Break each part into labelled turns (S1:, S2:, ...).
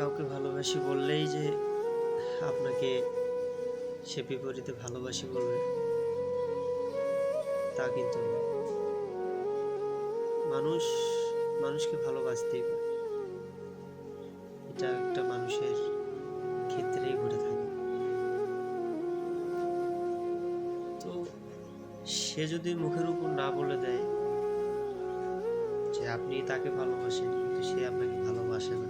S1: কাউকে ভালোবাসি বললেই যে আপনাকে সে বিপরীতে ভালোবাসি বলবে তা কিন্তু না। মানুষ মানুষকে ভালোবাসতেই পারে, এটা একটা মানুষের ক্ষেত্রেই ঘটে থাকে। তো সে যদি মুখের উপর না বলে দেয় যে আপনি তাকে ভালোবাসেন কিন্তু সে আপনাকে ভালোবাসে না,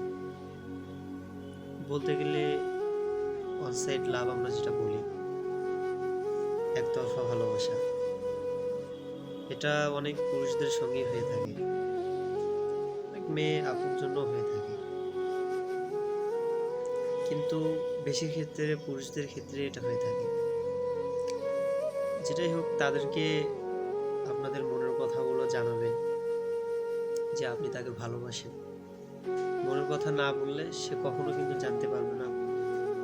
S1: বলতে গেলে ওয়ান সাইড লাভ আমরা যেটা বলি, একতরফা ভালোবাসা, এটা অনেক পুরুষদের সঙ্গেই হয়ে থাকে, অনেক মেয়ে আপুর জন্য হয়ে থাকে, কিন্তু বেশি ক্ষেত্রে পুরুষদের ক্ষেত্রে এটা হয়ে থাকে। যেটাই হোক, তাদেরকে আপনাদের মনের কথাগুলো জানাবেন যে আপনি তাকে ভালোবাসেন। মনের কথা না বললে সে কখনো কিন্তু জানতে পারবে না।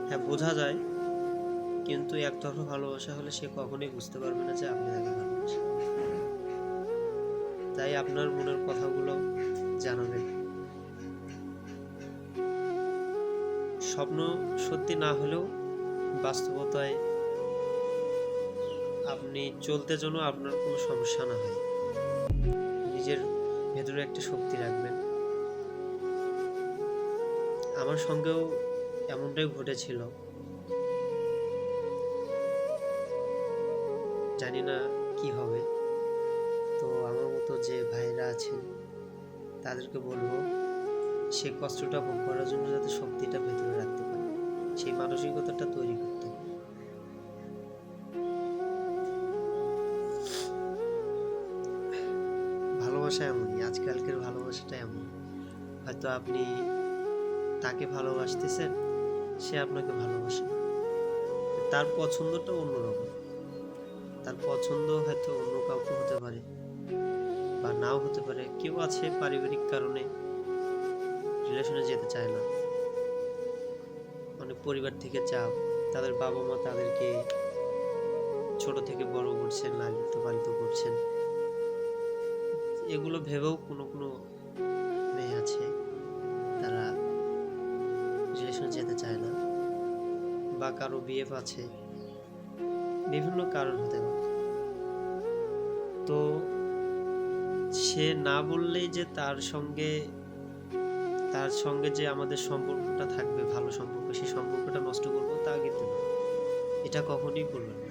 S1: হ্যাঁ, বোঝা যায়, কিন্তু একতরফা ভালোবাসা হলে সে কখনোই বুঝতে পারবে না যে আপনি তাকে ভালোবাসেন। তাই আপনার মনের কথাগুলো জানাবেন। স্বপ্ন সত্যি না হলেও বাস্তবতায় আপনি চলতে যেন আপনার কোনো সমস্যা না হয়, নিজের ভেতরে একটা শক্তি রাখবেন। আমার সঙ্গেও এমনটাই ঘটেছিল। জানি না কি হবে। তো আমার মতো যে ভাইরা আছেন তাদেরকে বলবো, সে কষ্টটা ভোগ করার জন্য যাতে শক্তিটা ভেতরে রাখতে পারে, সেই মানসিকতাটা তৈরি করতে হবে। ভালোবাসা এমনই, আজকালকার ভালোবাসাটা এমন। হয়তো আপনি তাকে ভালোবাসতেছেন, সে আপনাকে ভালোবাসে, তার পছন্দটা অন্যরকম। তার পছন্দ হয়তো অন্য কাউকে হতে পারে বা নাও হতে পারে। কেউ আছে পারিবারিক কারণে রিলেশনে যেতে চায় না, মানে পরিবার থেকে চাপ, তাদের বাবা মা তাদেরকে ছোট থেকে বড় করছেন, লালিত পালিত করছেন, এগুলো ভেবেও কোনো কোনো মেয়ে আছে তারা রিলেশনে যেতে চায় না, বা কারো বিএফ আছে, বিভিন্ন কারণ হতে পারে। তো সে না বললেই যে তার সঙ্গে যে আমাদের সম্পর্কটা থাকবে, ভালো সম্পর্ক, সেই সম্পর্কটা নষ্ট করবো তা কিন্তু না, এটা কখনোই করবেন না।